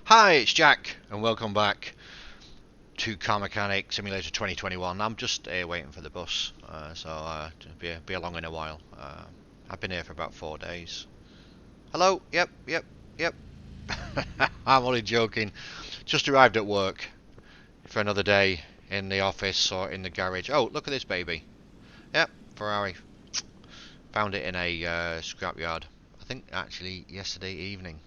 Hi, it's Jack, and welcome back to Car Mechanic Simulator 2021. I'm just here waiting for the bus, so be along in a while. I've been here for about 4 days. Hello? Yep. I'm only joking. Just arrived at work for another day in the office or in the garage. Oh, look at this baby. Yep, Ferrari. Found it in a scrapyard. I think actually yesterday evening.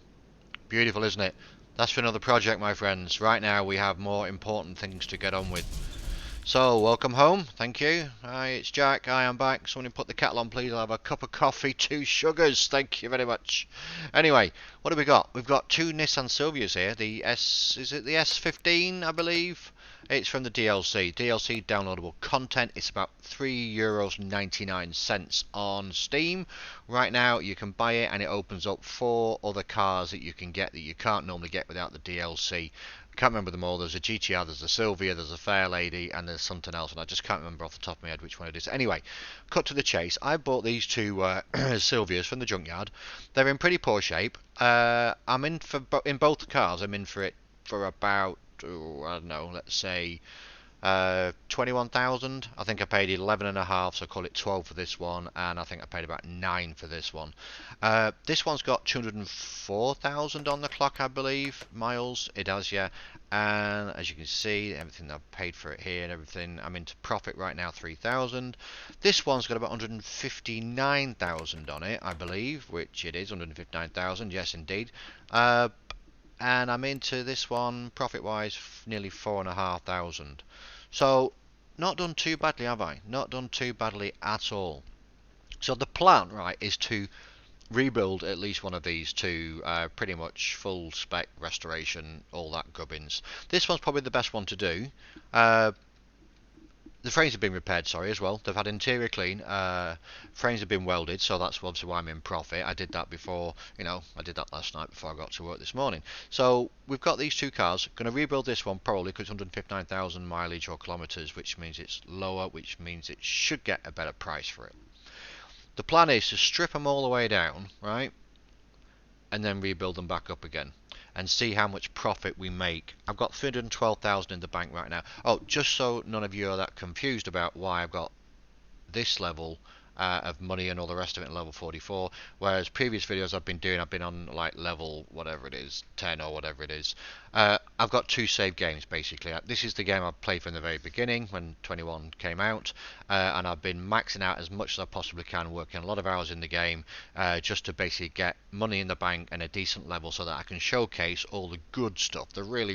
Beautiful, isn't it? That's for another project, my friends. Right now we have more important things to get on with. So, welcome home. Thank you. Hi, it's Jack. I am back. Someone put the kettle on, please. I'll have a cup of coffee, 2 sugars. Thank you very much. Anyway, what have we got? We've got 2 Nissan Silvias here. Is it the S15, I believe? It's from the DLC downloadable content. It's about €3.99 on Steam. Right now, you can buy it, and it opens up 4 other cars that you can get that you can't normally get without the DLC. I can't remember them all. There's a GTR, there's a Silvia, there's a Fair Lady, and there's something else, and I just can't remember off the top of my head which one it is. Anyway, cut to the chase. I bought these 2 Silvias from the junkyard. They're in pretty poor shape. I'm in for in both cars. I'm in for it for about I don't know, let's say 21,000. I think I paid 11 and a half, so call it 12 for this one, and I think I paid about 9 for this one. This one's got 204,000 on the clock, I believe, miles. It does, yeah. And as you can see, everything I've paid for it here and everything, I'm into profit right now, 3,000. This one's got about 159,000 on it, I believe, which it is 159,000. Yes, indeed. And I'm into this one profit-wise nearly 4,500. So not done too badly, have I? Not done too badly at all. So the plan, right, is to rebuild at least one of these to pretty much full spec restoration, all that gubbins. This one's probably the best one to do. The frames have been repaired, sorry, as well. They've had interior clean. Frames have been welded, so that's obviously why I'm in profit. I did that before, I did that last night before I got to work this morning. So we've got these 2 cars. Going to rebuild this one probably because it's 159,000 mileage or kilometres, which means it's lower, which means it should get a better price for it. The plan is to strip them all the way down, right, and then rebuild them back up again and see how much profit we make. I've got 312,000 in the bank right now. Oh, just so none of you are that confused about why I've got this level of money and all the rest of it in level 44, whereas previous videos I've been on like level whatever it is, 10 or whatever it is. I've got 2 save games basically. This is the game I played from the very beginning when 21 came out, and I've been maxing out as much as I possibly can, working a lot of hours in the game just to basically get money in the bank and a decent level so that I can showcase all the good stuff, the really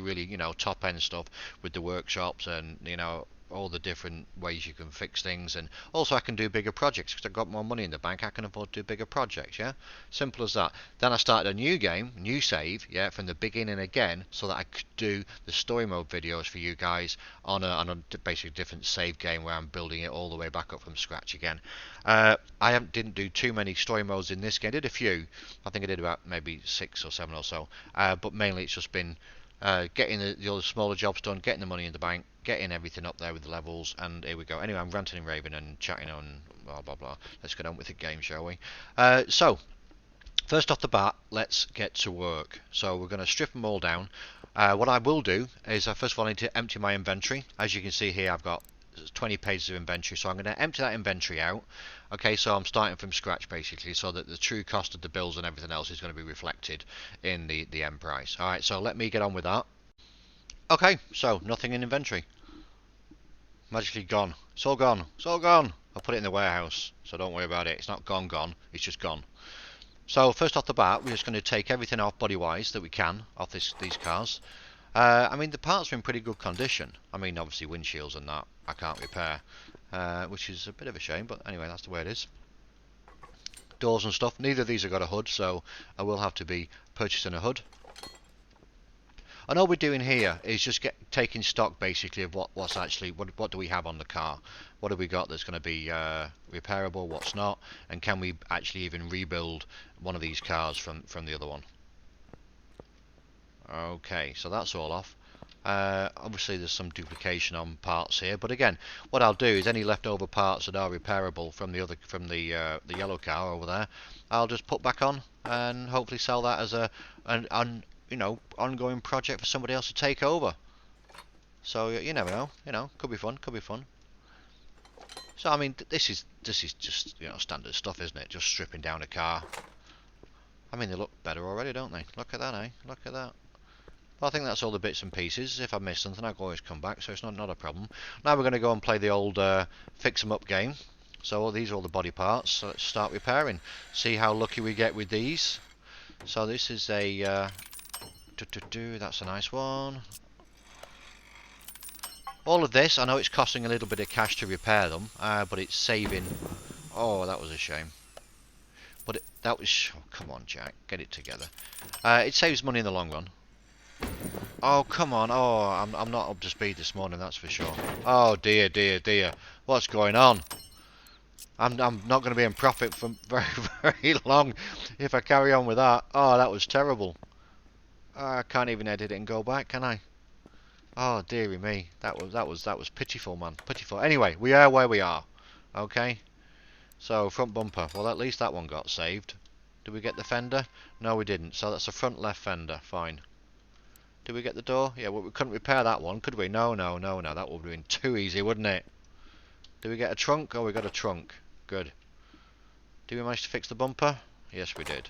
top end stuff with the workshops and all the different ways you can fix things, and also I can do bigger projects because I've got more money in the bank. I can afford to do bigger projects, yeah, simple as that. Then I started a new game, new save, yeah, from the beginning again, so that I could do the story mode videos for you guys on a basically different save game where I'm building it all the way back up from scratch again. Didn't do too many story modes in this game. I did a few. I think I did about maybe 6 or 7 or so, but mainly it's just been getting the other smaller jobs done, getting the money in the bank, getting everything up there with the levels, and here we go. Anyway, I'm ranting and raving and chatting on blah blah blah. Let's get on with the game, shall we? So first off the bat, let's get to work. So we're going to strip them all down. What I will do is first of all I need to empty my inventory. As you can see here, I've got 20 pages of inventory, so I'm going to empty that inventory out. Okay, so I'm starting from scratch basically, so that the true cost of the bills and everything else is going to be reflected in the end price. Alright, so let me get on with that. Okay, so nothing in inventory. Magically gone. It's all gone. It's all gone. I'll put it in the warehouse, so don't worry about it. It's not gone. It's just gone. So first off the bat, we're just going to take everything off body-wise that we can off these cars. I mean, the parts are in pretty good condition. I mean, obviously windshields and that I can't repair, which is a bit of a shame, but anyway, that's the way it is. Doors and stuff, neither of these have got a hood, so I will have to be purchasing a hood. And all we're doing here is just taking stock basically of what's actually, what do we have on the car? What have we got that's going to be repairable, what's not, and can we actually even rebuild one of these cars from the other one? Okay, so that's all off. Obviously there's some duplication on parts here, but again, what I'll do is any leftover parts that are repairable from the yellow car over there, I'll just put back on and hopefully sell that as an you know, ongoing project for somebody else to take over. So you never know, you know, could be fun, could be fun. So I mean, this is just, you know, standard stuff, isn't it? Just stripping down a car. I mean, they look better already, don't they? Look at that, eh? Look at that. Well, I think that's all the bits and pieces. If I miss something, I can always come back, so it's not a problem. Now we're going to go and play the old fix 'em up game. So these are all the body parts. So let's start repairing. See how lucky we get with these. So this is a that's a nice one. All of this, I know it's costing a little bit of cash to repair them, but it's saving. Oh, that was a shame. But that was. Oh, come on, Jack, get it together. It saves money in the long run. Oh, come on. Oh, I'm not up to speed this morning, that's for sure. Oh dear, dear, dear. What's going on? I'm not going to be in profit for very, very long if I carry on with that. Oh, that was terrible. I can't even edit it and go back, can I? Oh, dearie me. That was pitiful, man. Pitiful. Anyway, we are where we are. Okay. So, front bumper. Well, at least that one got saved. Did we get the fender? No, we didn't. So that's a front left fender. Fine. Did we get the door? Yeah, well, we couldn't repair that one, could we? No. That would have been too easy, wouldn't it? Did we get a trunk? Oh, we got a trunk. Good. Did we manage to fix the bumper? Yes, we did.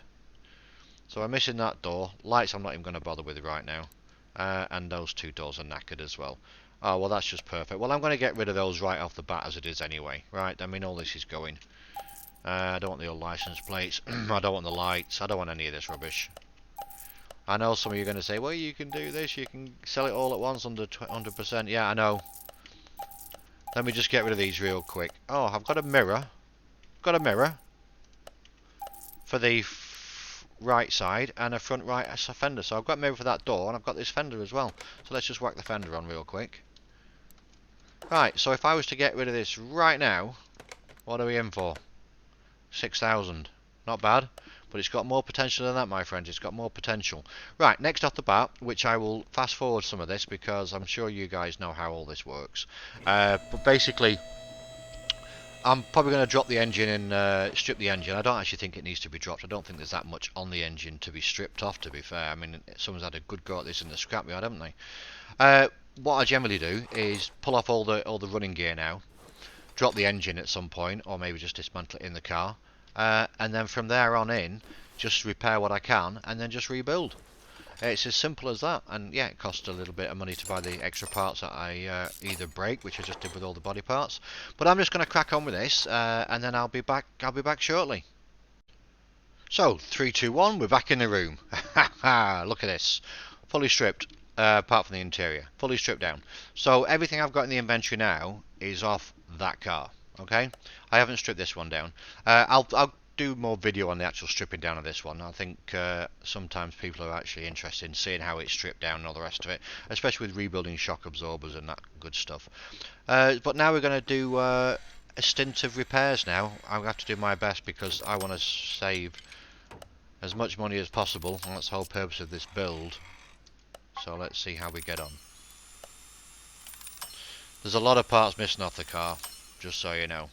So we're missing that door. Lights I'm not even going to bother with right now. And those two doors are knackered as well. Oh, well, that's just perfect. Well, I'm going to get rid of those right off the bat as it is anyway. Right, I mean, all this is going. I don't want the old license plates. I don't want the lights. I don't want any of this rubbish. I know some of you are going to say, well, you can do this. You can sell it all at once under 100%. Yeah, I know. Let me just get rid of these real quick. Oh, I've got a mirror. Got a mirror. For the right side and a front right fender. So I've got a mirror for that door and I've got this fender as well. So let's just whack the fender on real quick. Right, so if I was to get rid of this right now, what are we in for? 6,000. Not bad, but it's got more potential than that, my friends. It's got more potential. Right, next off the bat, which I will fast forward some of this because I'm sure you guys know how all this works. But basically, I'm probably going to drop the engine and strip the engine. I don't actually think it needs to be dropped. I don't think there's that much on the engine to be stripped off, to be fair. I mean, someone's had a good go at this in the scrapyard, haven't they? What I generally do is pull off all the running gear now, drop the engine at some point, or maybe just dismantle it in the car, and then from there on in, just repair what I can, and then just rebuild. It's as simple as that, and yeah, it costs a little bit of money to buy the extra parts that I either break, which I just did with all the body parts. But I'm just going to crack on with this, and then I'll be back shortly. So 3, 2, 1, we're back in the room. Look at this, fully stripped, apart from the interior, fully stripped down. So everything I've got in the inventory now is off that car. Okay, I haven't stripped this one down. I'll do more video on the actual stripping down of this one. I think sometimes people are actually interested in seeing how it's stripped down and all the rest of it, especially with rebuilding shock absorbers and that good stuff. But now we're going to do a stint of repairs now. I'm going to have to do my best because I want to save as much money as possible, and that's the whole purpose of this build. So let's see how we get on. There's a lot of parts missing off the car, just so you know.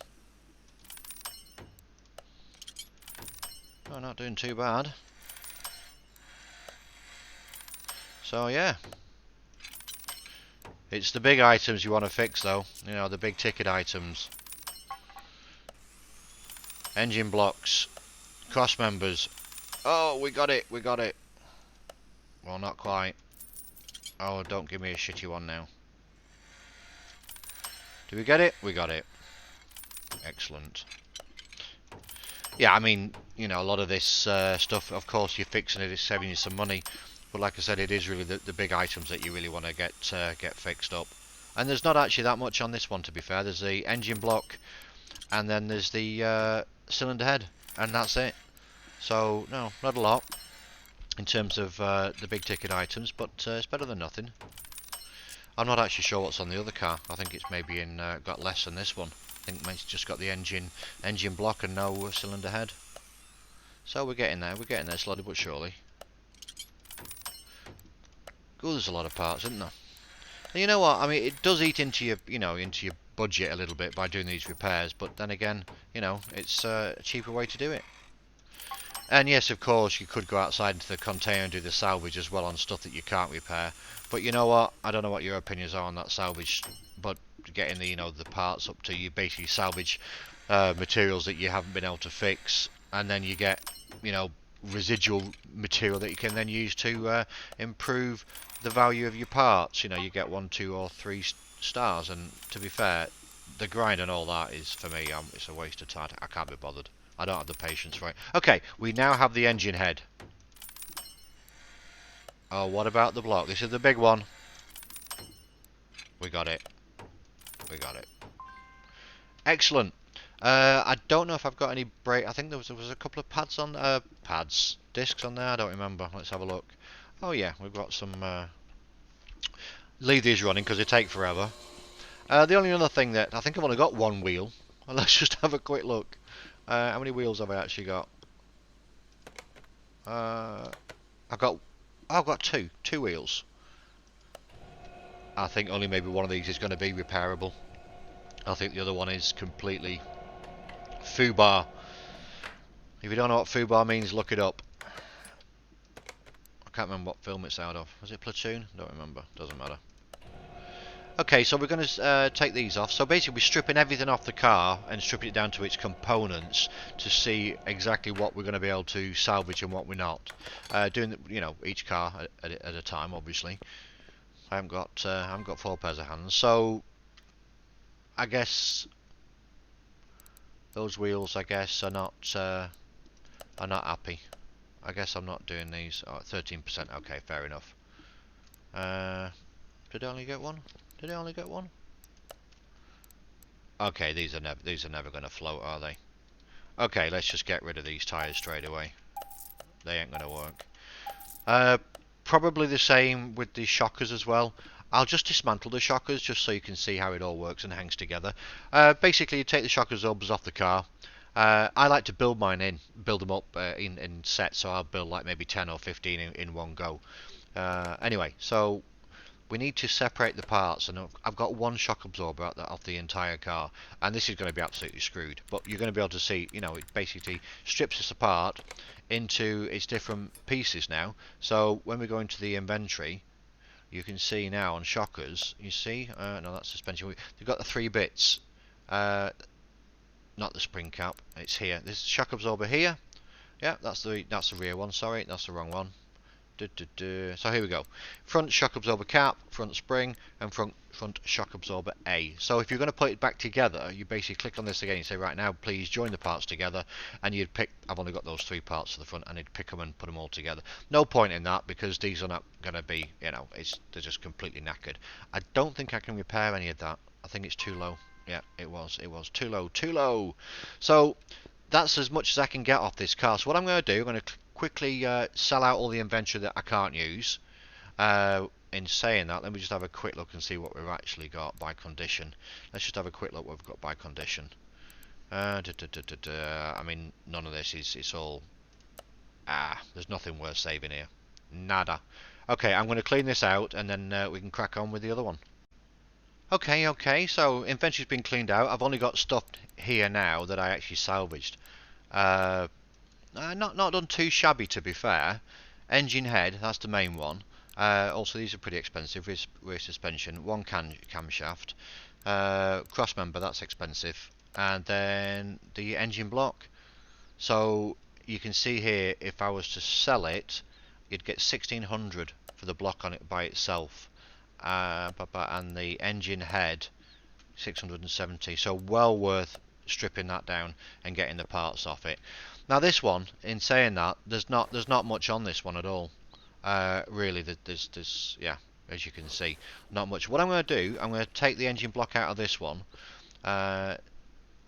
Oh, not doing too bad. So yeah, it's the big items you want to fix though, you know, the big ticket items. Engine blocks, cross members. Oh, we got it, we got it. Well, not quite. Oh, don't give me a shitty one now. Did we get it? We got it. Excellent. Yeah, I mean, you know, a lot of this stuff, of course, you're fixing it, it's saving you some money. But like I said, it is really the big items that you really want to get fixed up. And there's not actually that much on this one, to be fair. There's the engine block, and then there's the cylinder head, and that's it. So, no, not a lot in terms of the big ticket items, but it's better than nothing. I'm not actually sure what's on the other car. I think it's maybe got less than this one. I think it's just got the engine block and no cylinder head. So we're getting there slowly but surely. Good, there's a lot of parts, isn't there? And you know what? I mean, it does eat into your, into your budget a little bit by doing these repairs. But then again, it's a cheaper way to do it. And yes, of course, you could go outside into the container and do the salvage as well on stuff that you can't repair. But you know what? I don't know what your opinions are on that salvage, but getting the the parts up to you basically salvage materials that you haven't been able to fix, and then you get residual material that you can then use to improve the value of your parts. You get 1, 2, or 3 stars, and to be fair, the grind and all that is for me, it's a waste of time. I can't be bothered. I don't have the patience for it. Okay, we now have the engine head. Oh, what about the block? This is the big one. We got it. We got it. Excellent. I don't know if I've got any brake. I think there was a couple of pads on discs on there. I don't remember. Let's have a look. Oh yeah, we've got some. Leave these running because they take forever. The only other thing that I think I've only got one wheel. Well, let's just have a quick look. How many wheels have I actually got? I've got two wheels. I think only maybe one of these is going to be repairable. I think the other one is completely foobar. If you don't know what foobar means, look it up. I can't remember what film it's out of. Was it Platoon? Don't remember. Doesn't matter. Okay, so we're going to take these off. So basically we're stripping everything off the car and stripping it down to its components to see exactly what we're going to be able to salvage and what we're not. Doing each car at a time, obviously. I haven't got 4 pairs of hands, so I guess those wheels are not happy. I guess I'm not doing these. Oh, 13%. Okay, fair enough. Did I only get one? Did I only get one? Okay, these are never going to float, are they? Okay, let's just get rid of these tyres straight away. They ain't going to work. Probably the same with the shockers as well. I'll just dismantle the shockers just so you can see how it all works and hangs together. Basically, you take the shock absorbers off the car. I like to build them up in sets, so I'll build like maybe 10 or 15 in one go. Anyway, so we need to separate the parts, and I've got one shock absorber off the entire car, and this is going to be absolutely screwed, but you're going to be able to see, it basically strips this apart into its different pieces now. So when we go into the inventory, you can see now on shockers, you see, no, that's suspension, they've got the 3 bits, not the spring cap, it's here, this shock absorber here, yeah, that's the rear one, sorry, that's the wrong one. So here we go. Front shock absorber cap, front spring, and front shock absorber A. So if you're going to put it back together, you basically click on this again. You say, right now, please join the parts together, and you'd pick. I've only got those 3 parts to the front, and you'd pick them and put them all together. No point in that because these are not going to be. They're just completely knackered. I don't think I can repair any of that. I think it's too low. Yeah, it was too low. So that's as much as I can get off this car. So what I'm going to do, I'm going to quickly sell out all the inventory that I can't use. In saying that, let me just have a quick look and see what we've actually got by condition. Let's just have a quick look what we've got by condition. I mean, none of this is, it's all... there's nothing worth saving here. Nada. Okay, I'm going to clean this out and then we can crack on with the other one. Okay, so inventory's been cleaned out. I've only got stuff here now that I actually salvaged. Not done too shabby, to be fair. Engine head, that's the main one. Also, these are pretty expensive. Rear suspension, one camshaft, cross member, that's expensive, and then the engine block. So you can see here, if I was to sell it, you'd get 1,600 for the block on it by itself, and the engine head 670. So well worth stripping that down and getting the parts off it. Now this one, in saying that, there's not much on this one at all. Really, there's yeah, as you can see, not much. What I'm going to do, I'm going to take the engine block out of this one. I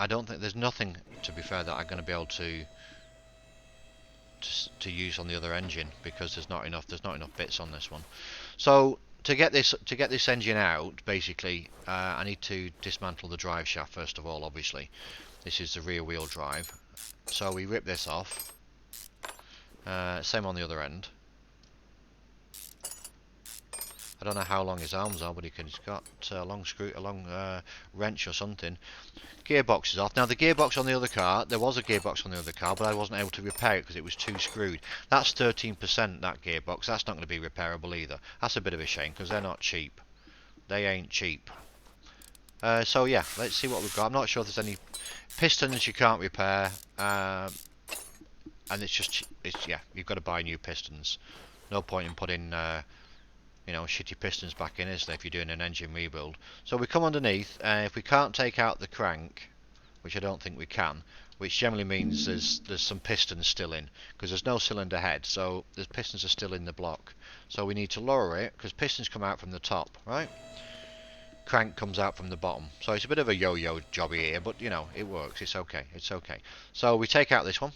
don't think there's nothing, to be fair, that I'm going to be able to use on the other engine because there's not enough bits on this one. So to get this engine out, basically, I need to dismantle the drive shaft first of all. Obviously, this is the rear wheel drive. So we rip this off. Same on the other end. I don't know how long his arms are, but he's got a long screw, a long wrench or something. Gearbox is off. Now the gearbox on the other car, there was a gearbox on the other car, but I wasn't able to repair it because it was too screwed. That's 13%, that gearbox. That's not going to be repairable either. That's a bit of a shame because they're not cheap. They ain't cheap. So yeah, let's see what we've got. I'm not sure if there's any pistons you can't repair, and yeah, you've got to buy new pistons. No point in putting shitty pistons back in, is there, if you're doing an engine rebuild? So we come underneath, and if we can't take out the crank, which I don't think we can, which generally means there's some pistons still in, because there's no cylinder head, so the pistons are still in the block. So we need to lower it, because pistons come out from the top, right? Crank comes out from the bottom. So it's a bit of a yo-yo jobby here, but it works. It's okay. It's okay. So we take out this one.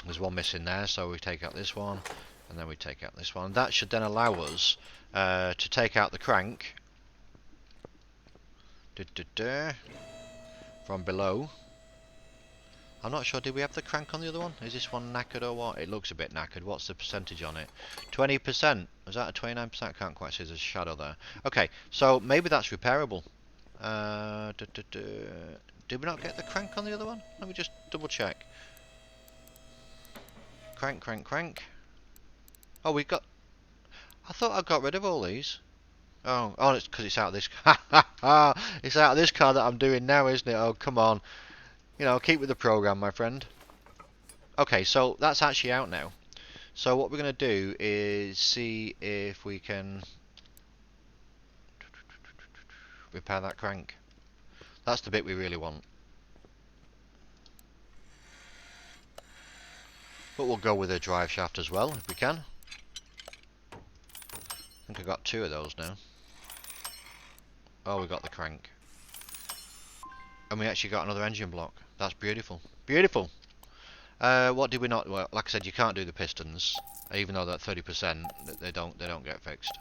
There's one missing there, so we take out this one, and then we take out this one. That should then allow us to take out the crank from below. I'm not sure, did we have the crank on the other one? Is this one knackered or what? It looks a bit knackered. What's the percentage on it? 20%. Is that a 29%? I can't quite see, there's a shadow there. Okay, so maybe that's repairable. Did we not get the crank on the other one? Let me just double check. Crank, crank, crank. Oh, we got... I thought I got rid of all these. Oh, it's because it's out of this... It's out of this car that I'm doing now, isn't it? Oh, come on. Keep with the program, my friend. Okay, so that's actually out now. So what we're going to do is see if we can repair that crank. That's the bit we really want. But we'll go with a drive shaft as well, if we can. I think I got 2 of those now. Oh, we got the crank. And we actually got another engine block. That's beautiful. Beautiful! What did we not... Well, like I said, you can't do the pistons. Even though that 30%, they don't get fixed.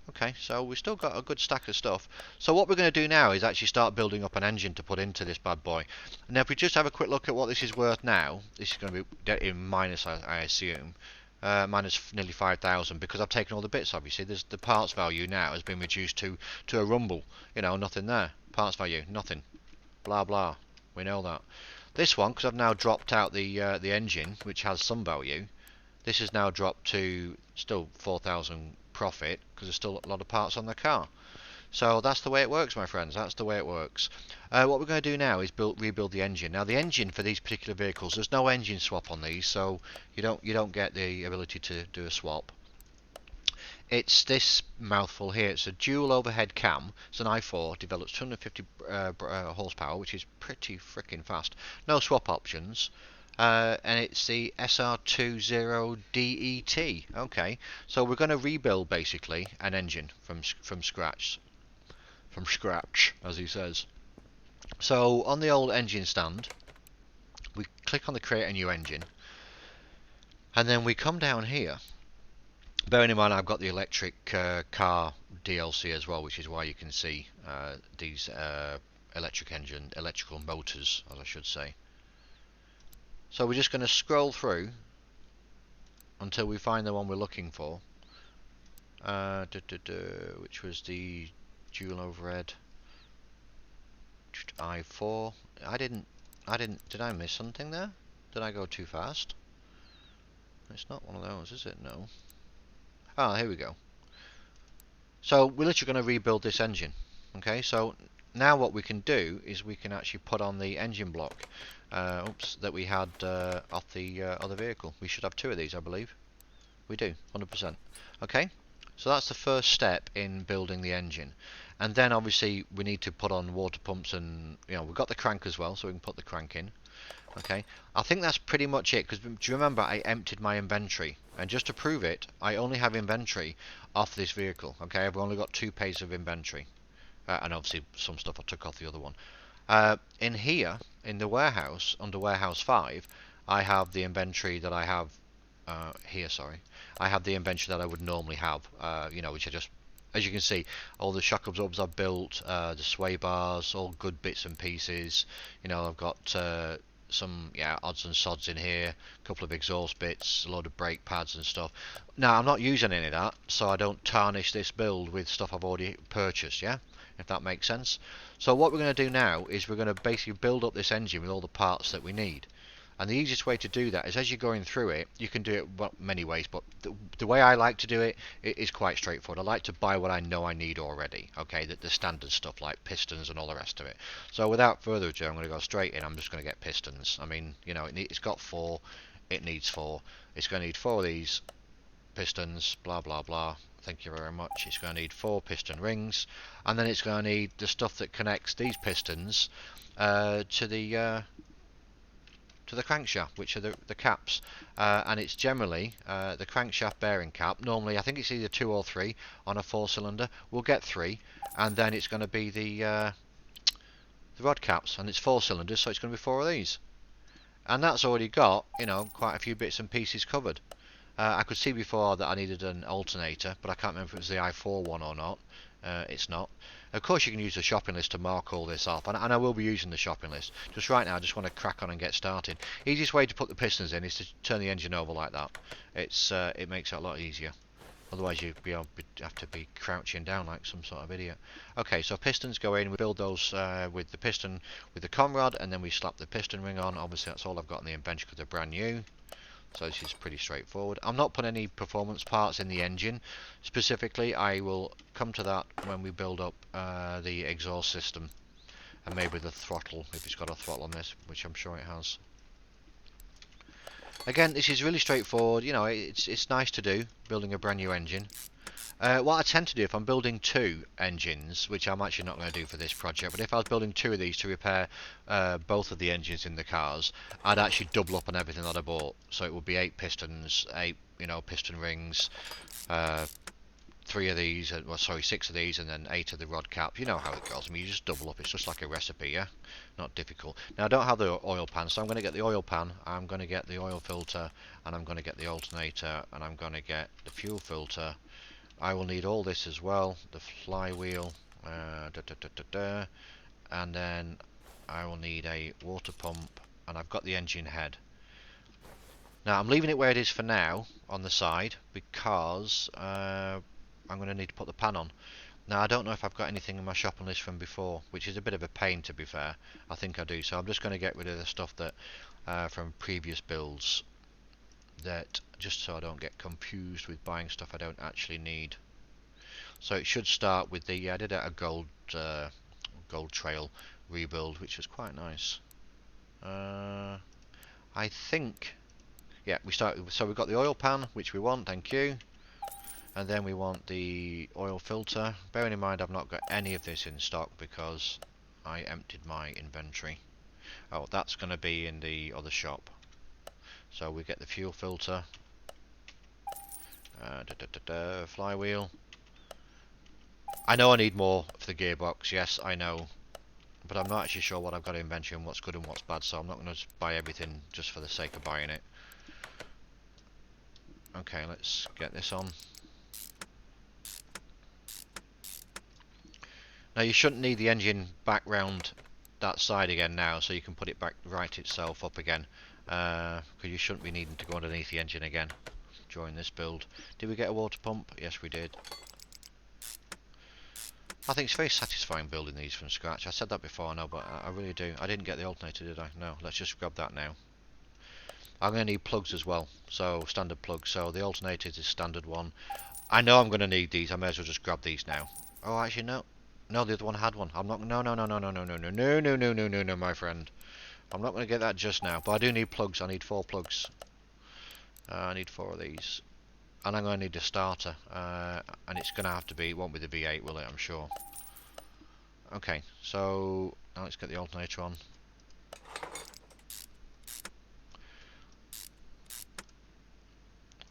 Okay, so we've still got a good stack of stuff. So what we're going to do now is actually start building up an engine to put into this bad boy. Now if we just have a quick look at what this is worth now, this is going to be in minus, I assume. Minus nearly 5,000 because I've taken all the bits, obviously. There's the parts value now has been reduced to a rumble. Nothing there. Parts value, nothing. Blah blah. We know that. This one, because I've now dropped out the engine, which has some value, this has now dropped to still 4,000 profit because there's still a lot of parts on the car. So that's the way it works, my friends. That's the way it works. What we're going to do now is rebuild the engine. Now the engine for these particular vehicles, there's no engine swap on these, so you don't get the ability to do a swap. It's this mouthful here. It's a dual overhead cam. It's an i4, develops 250 horsepower, which is pretty freaking fast. No swap options. And it's the SR20DET. Okay, so we're going to rebuild basically an engine from scratch. From scratch, as he says. So on the old engine stand, we click on the create a new engine, and then we come down here. Bearing in mind I've got the electric car DLC as well, which is why you can see these electrical motors, as I should say. So we're just going to scroll through until we find the one we're looking for, which was the dual overhead i4. Did I miss something there? Did I go too fast? It's not one of those, is it? No. Ah, here we go. So we're literally going to rebuild this engine. Okay, so now what we can do is we can actually put on the engine block that we had off the other vehicle. We should have 2 of these, I believe. We do, 100%. Okay, so that's the first step in building the engine. And then obviously we need to put on water pumps, and we've got the crank as well, so we can put the crank in. Okay, I think that's pretty much it, because do you remember I emptied my inventory, and just to prove it, I only have inventory off this vehicle. Okay, I've only got 2 pages of inventory, and obviously some stuff I took off the other one. In here, in the warehouse, under warehouse 5, I have the inventory that I have here, sorry. I have the inventory that I would normally have, which I just, as you can see, all the shock absorbers I've built, the sway bars, all good bits and pieces. I've got some odds and sods in here, a couple of exhaust bits, a load of brake pads and stuff. Now I'm not using any of that, so I don't tarnish this build with stuff I've already purchased, yeah? If that makes sense. So what we're going to do now is we're going to basically build up this engine with all the parts that we need. And the easiest way to do that is as you're going through it, you can do it many ways, but the way I like to do it is quite straightforward. I like to buy what I know I need already, okay, the standard stuff like pistons and all the rest of it. So without further ado, I'm going to go straight in. I'm just going to get pistons. I mean, you know, it's got 4, it needs 4. It's going to need 4 of these pistons, blah blah blah. Thank you very much. It's going to need 4 piston rings, and then it's going to need the stuff that connects these pistons to the crankshaft, which are the caps, and it's generally the crankshaft bearing cap. Normally I think it's either 2 or 3 on a 4-cylinder. We'll get 3, and then it's going to be the rod caps, and it's 4 cylinders, so it's going to be 4 of these, and that's already got, you know, quite a few bits and pieces covered. I could see before that I needed an alternator, but I can't remember if it was the i4 one or not. It's not. Of course you can use the shopping list to mark all this off, and I will be using the shopping list. Just right now I just want to crack on and get started. Easiest way to put the pistons in is to turn the engine over like that. It makes it a lot easier. Otherwise you'd have to be crouching down like some sort of idiot. Okay, so pistons go in, we build those with the piston, with the conrod, and then we slap the piston ring on. Obviously that's all I've got in the inventory because they're brand new. So this is pretty straightforward. I'm not putting any performance parts in the engine specifically. I will come to that when we build up the exhaust system, and maybe the throttle, if it's got a throttle on this, which I'm sure it has. Again, this is really straightforward. You know, it's nice to do, building a brand new engine. What I tend to do if I'm building 2 engines, which I'm actually not going to do for this project, but if I was building 2 of these to repair both of the engines in the cars, I'd actually double up on everything that I bought. So it would be 8 pistons, 8 piston rings, 3 of these, well sorry, 6 of these, and then 8 of the rod cap. You know how it goes. I mean, you just double up. It's just like a recipe, yeah? Not difficult. Now I don't have the oil pan, so I'm going to get the oil pan, I'm going to get the oil filter, and I'm going to get the alternator, and I'm going to get the fuel filter. I will need all this as well, the flywheel, and then I will need a water pump, and I've got the engine head. Now I'm leaving it where it is for now on the side because I'm going to need to put the pan on. Now I don't know if I've got anything in my shopping list from before, which is a bit of a pain to be fair. I think I do, so I'm just going to get rid of the stuff that from previous builds, that just so I don't get confused with buying stuff I don't actually need. So it should start with the I did a gold trail rebuild, which was quite nice. I think, yeah, we started. So we've got the oil pan, which we want, thank you, and then we want the oil filter. Bearing in mind I've not got any of this in stock because I emptied my inventory. Oh, that's going to be in the other shop. So we get the fuel filter, flywheel. I know I need more for the gearbox, yes I know, but I'm not actually sure what I've got in inventory and what's good and what's bad, so I'm not going to buy everything just for the sake of buying it. Okay, let's get this on. Now you shouldn't need the engine back round that side again now, so you can put it back right itself up again, because you shouldn't be needing to go underneath the engine again during this build. Did we get a water pump? Yes we did. I think it's very satisfying building these from scratch. I said that before, I know, but I really do. I didn't get the alternator, did I? No, let's just grab that now. I'm going to need plugs as well, so standard plugs. So the alternator is the standard one. I know I'm going to need these. I may as well just grab these now. Oh, actually no. No, the other one had one. I'm not. No, no, no, no, no, no, no, no, no, no, no, no, no, no, my friend. I'm not going to get that just now. But I do need plugs. I need 4 plugs. I need 4 of these. And I'm going to need a starter. And it's going to have to be. It won't be the V8, will it? I'm sure. Okay. So now let's get the alternator on.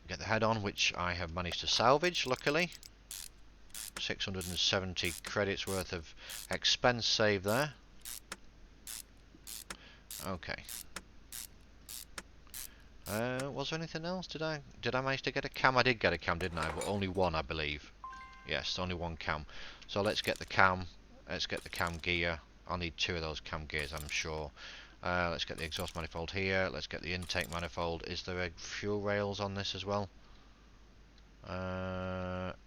Get the head on, which I have managed to salvage, luckily. 670 credits worth of expense saved there. Okay. Was there anything else? Did I manage to get a cam? I did get a cam, didn't I? But only one, I believe. Yes, only one cam. So let's get the cam. Let's get the cam gear. I'll need 2 of those cam gears, I'm sure. Let's get the exhaust manifold here. Let's get the intake manifold. Is there a fuel rails on this as well?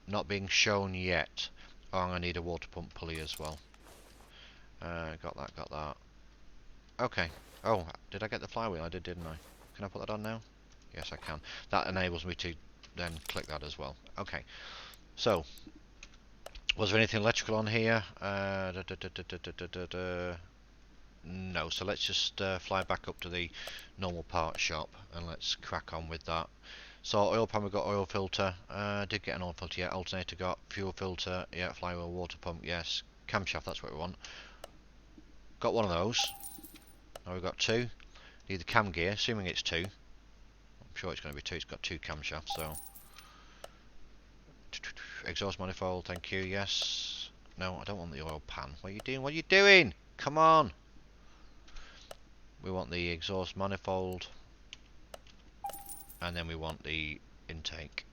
Not being shown yet. Oh, I'm going to need a water pump pulley as well. Got that, got that. Okay. Oh, did I get the flywheel? I did, didn't I? Can I put that on now? Yes, I can. That enables me to then click that as well. Okay. So, was there anything electrical on here? No, so let's just fly back up to the normal parts shop and let's crack on with that. So oil pan, we've got oil filter, did get an oil filter, yeah, alternator got, fuel filter, yeah, flywheel, water pump, yes, camshaft, that's what we want. Got one of those. Now we've got two. Need the cam gear, assuming it's two. I'm sure it's going to be two, it's got two camshafts, so. Exhaust manifold, thank you, yes. No, I don't want the oil pan. What are you doing? What are you doing? Come on! We want the exhaust manifold. And then we want the intake.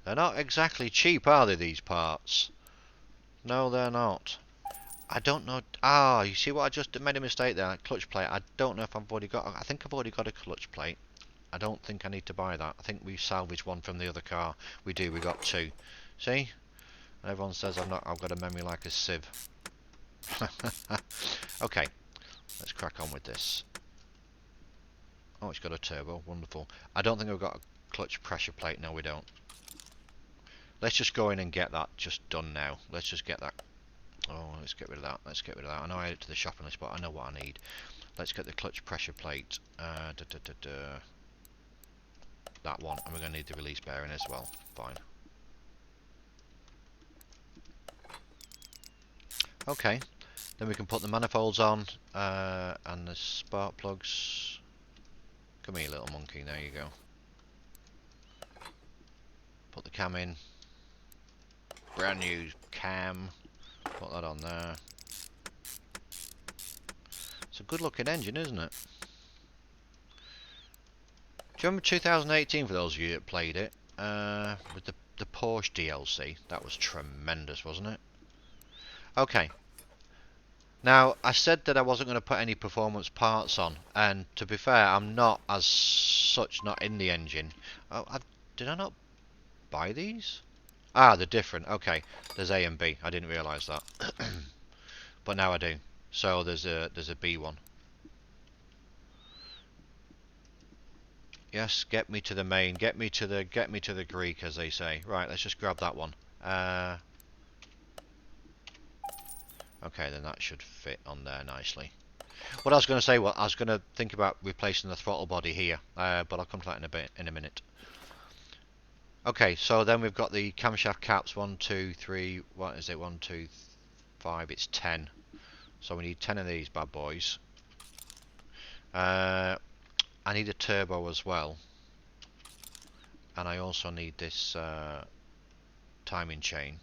They're not exactly cheap, are they, these parts? No, they're not. I don't know. Ah, you see what I just made a mistake there? Clutch plate. I don't know if I've already got. I think I've already got a clutch plate. I don't think I need to buy that. I think we salvaged one from the other car. We do. We got two. See? And everyone says I've got a memory like a sieve. Okay. Let's crack on with this. Oh, it's got a turbo. Wonderful. I don't think we've got a clutch pressure plate. No, we don't. Let's just go in and get that just done now. Let's just get that. Oh, let's get rid of that. Let's get rid of that. I know I added it to the shopping list, but I know what I need. Let's get the clutch pressure plate. That one. And we're going to need the release bearing as well. Fine. Okay. Then we can put the manifolds on. And the spark plugs. Come here, little monkey. There you go. Put the cam in. Brand new cam. Put that on there. It's a good looking engine, isn't it? Do you remember 2018, for those of you that played it? With the Porsche DLC. That was tremendous, wasn't it? Okay. Now, I said that I wasn't going to put any performance parts on. And to be fair, I'm not as such not in the engine. Oh, did I not buy these? Ah, they're different. Okay, there's A and B. I didn't realise that, but now I do. So there's a B one. Yes, get me to the main. Get me to the Greek, as they say. Right, let's just grab that one. Okay, then that should fit on there nicely. What I was going to say, well, I was going to think about replacing the throttle body here, but I'll come to that in a minute. Okay, so then we've got the camshaft caps. 1, 2, 3. What is it? 1, 2, 5. It's 10. So we need 10 of these bad boys. I need a turbo as well, and I also need this timing chain,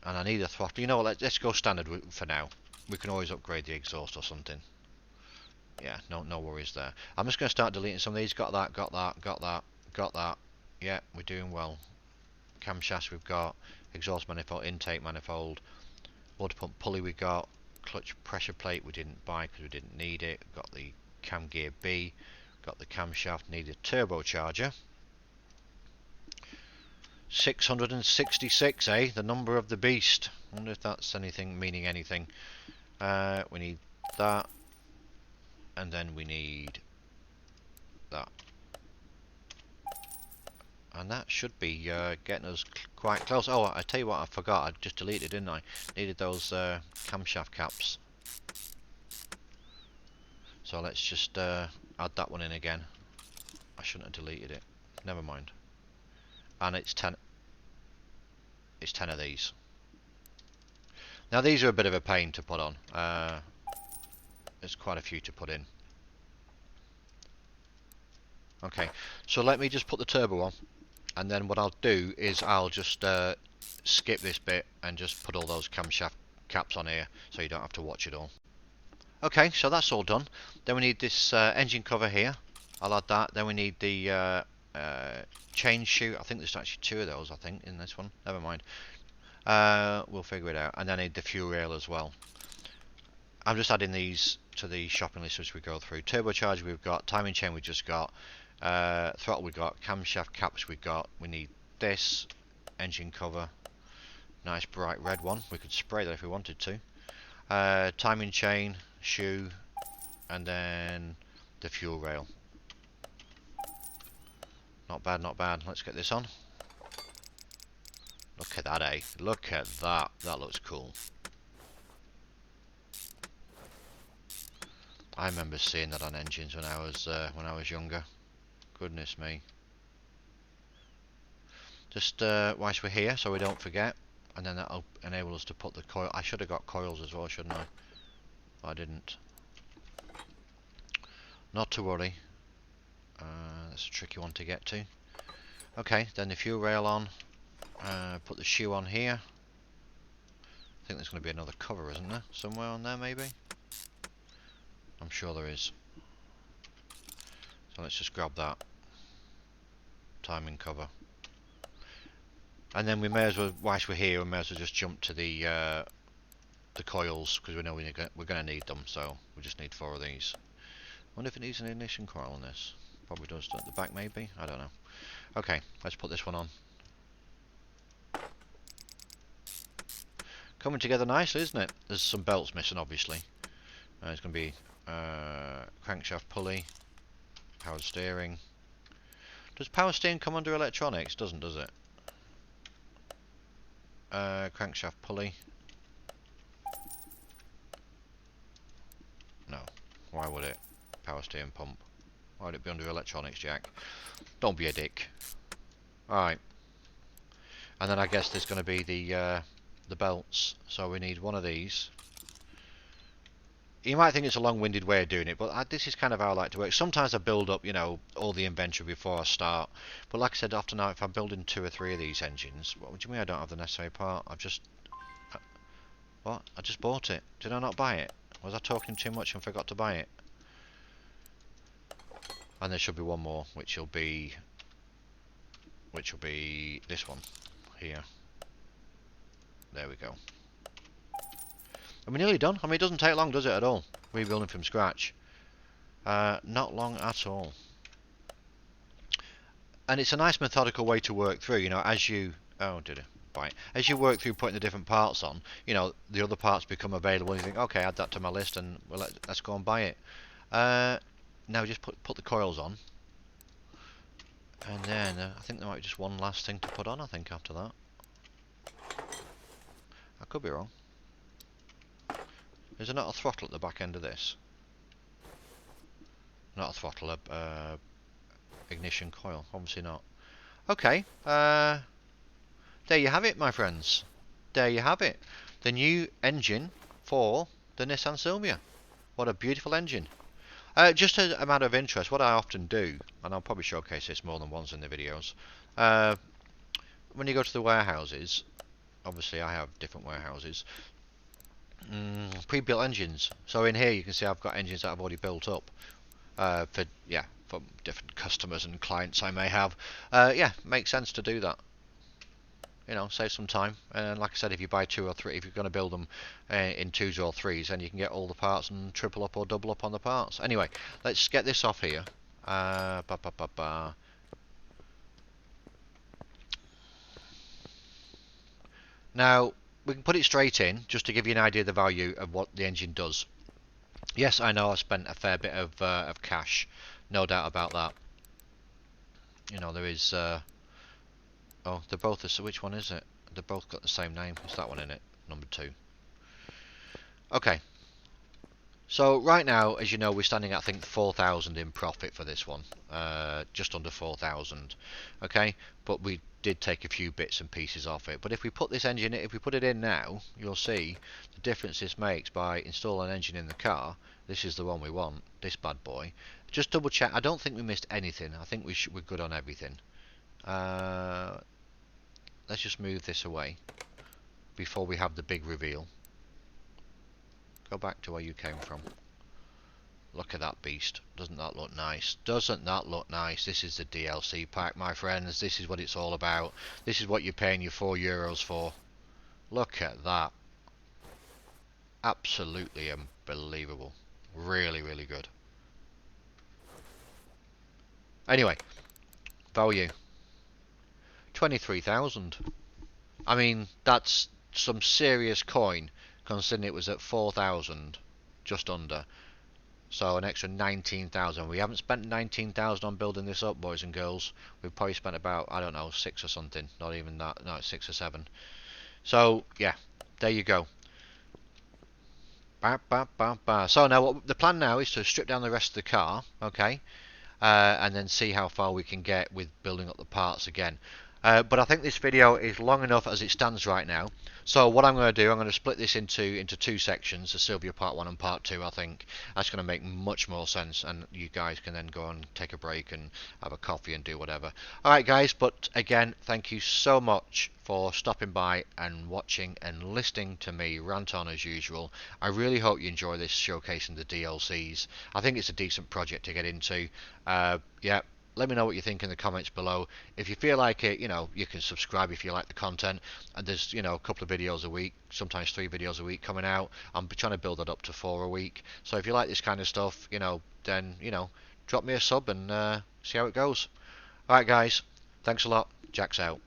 and I need a throttle. You know what? Let's go standard for now. We can always upgrade the exhaust or something. Yeah, no worries there. I'm just going to start deleting some of these. Got that. Got that. Got that. Got that. Yeah, we're doing well. Camshafts we've got, exhaust manifold, intake manifold, water pump pulley we got, clutch pressure plate we didn't buy because we didn't need it. Got the cam gear B, got the camshaft, needed turbocharger. 666, eh? The number of the beast. I wonder if that's anything, meaning anything. We need that, and then we need that. And that should be getting us quite close. Oh, I tell you what, I forgot. I just deleted, didn't I? Needed those camshaft caps. So let's just add that one in again. I shouldn't have deleted it. Never mind. And it's 10. It's 10 of these. Now these are a bit of a pain to put on. There's quite a few to put in. Okay, so let me just put the turbo on. And then what I'll do is I'll just skip this bit and just put all those camshaft caps on here so you don't have to watch it all. Okay, so that's all done. Then we need this engine cover here. I'll add that. Then we need the chain chute. I think there's actually 2 of those, I think, in this one. Never mind. We'll figure it out. And then I need the fuel rail as well. I'm just adding these to the shopping list as we go through. Turbocharger we've got, timing chain we just got, throttle we got, camshaft caps we got. We need this, engine cover, nice bright red one. We could spray that if we wanted to. Timing chain, shoe, and then the fuel rail. Not bad, not bad. Let's get this on. Look at that, eh? Look at that. That looks cool. I remember seeing that on engines when I was younger. Goodness me. Just whilst we're here, so we don't forget, and then that'll enable us to put the coil. I should have got coils as well, shouldn't I? But I didn't. Not to worry. That's a tricky one to get to. Okay, then the fuel rail on. Put the shoe on here. I think there's going to be another cover, isn't there? Somewhere on there, maybe? I'm sure there is. So let's just grab that. Timing cover. And then we may as well, whilst we're here, we may as well just jump to the coils, because we know we're going to need them, so we just need 4 of these. Wonder if it needs an ignition coil on this. Probably does at the back, maybe? I don't know. Okay, let's put this one on. Coming together nicely, isn't it? There's some belts missing, obviously. It's going to be crankshaft pulley, power steering. Does power steering come under electronics? Doesn't, does it? Crankshaft pulley. No. Why would it? Power steering pump. Why would it be under electronics, Jack? Don't be a dick. Alright. And then I guess there's going to be the belts. So we need one of these. You might think it's a long-winded way of doing it, but this is kind of how I like to work. Sometimes I build up, you know, all the inventory before I start. But like I said, often now, if I'm building 2 or 3 of these engines, what do you mean I don't have the necessary part? I've just... what? I just bought it. Did I not buy it? Was I talking too much and forgot to buy it? And there should be one more, which will be this one here. There we go. And we're nearly done. I mean, it doesn't take long, does it, at all? Rebuilding from scratch. Not long at all. And it's a nice methodical way to work through, you know, as you... oh, did it? Right. As you work through putting the different parts on, you know, the other parts become available and you think, okay, add that to my list and well, let's go and buy it. Now just put the coils on. And then, I think there might be just one last thing to put on, I think, after that. I could be wrong. Is there not a throttle at the back end of this? Not a throttle, a ignition coil. Obviously not. Okay, there you have it, my friends. There you have it. The new engine for the Nissan Silvia. What a beautiful engine. Just as a matter of interest, what I often do, and I'll probably showcase this more than once in the videos, when you go to the warehouses, obviously I have different warehouses, pre-built engines. So in here you can see I've got engines that I've already built up for different customers and clients I may have. Yeah, makes sense to do that. You know, save some time. And like I said, if you buy 2 or 3, if you're going to build them in 2s or 3s, then you can get all the parts and triple up or double up on the parts. Anyway, let's get this off here. Now, we can put it straight in, just to give you an idea of the value of what the engine does. Yes, I know I spent a fair bit of cash, no doubt about that. You know, there is... oh, they're both the... which one is it? They've both got the same name. It's that one in it, number 2. Okay. So right now, as you know, we're standing at, I think, 4,000 in profit for this one. Just under 4,000. Okay, but we did take a few bits and pieces off it. But if we put this engine, if we put it in now, you'll see the difference this makes by installing an engine in the car. This is the one we want, this bad boy. Just double check. I don't think we missed anything. I think we're good on everything. Let's just move this away before we have the big reveal. Go back to where you came from. Look at that beast. Doesn't that look nice? Doesn't that look nice? This is the DLC pack, my friends. This is what it's all about. This is what you're paying your €4 for. Look at that. Absolutely unbelievable. Really, really good. Anyway, value 23,000. I mean, that's some serious coin considering it was at 4,000, just under. So an extra 19,000. We haven't spent 19,000 on building this up, boys and girls. We've probably spent about, I don't know, 6 or something. Not even that. No, it's 6 or 7. So, yeah, there you go. Ba, ba, ba, ba. So now the plan now is to strip down the rest of the car, okay, and then see how far we can get with building up the parts again. But I think this video is long enough as it stands right now. So what I'm going to do, I'm going to split this into two sections, the Silvia Part 1 and Part 2. I think that's going to make much more sense, and you guys can then go and take a break and have a coffee and do whatever. Alright guys, but again, thank you so much for stopping by and watching and listening to me rant on as usual. I really hope you enjoy this showcasing the DLCs. I think it's a decent project to get into. Yeah, let me know what you think in the comments below. If you feel like it, you can subscribe if you like the content. And there's, a couple of videos a week, sometimes 3 videos a week coming out. I'm trying to build that up to 4 a week. So if you like this kind of stuff, then, drop me a sub and see how it goes. Alright guys, thanks a lot. Jack's out.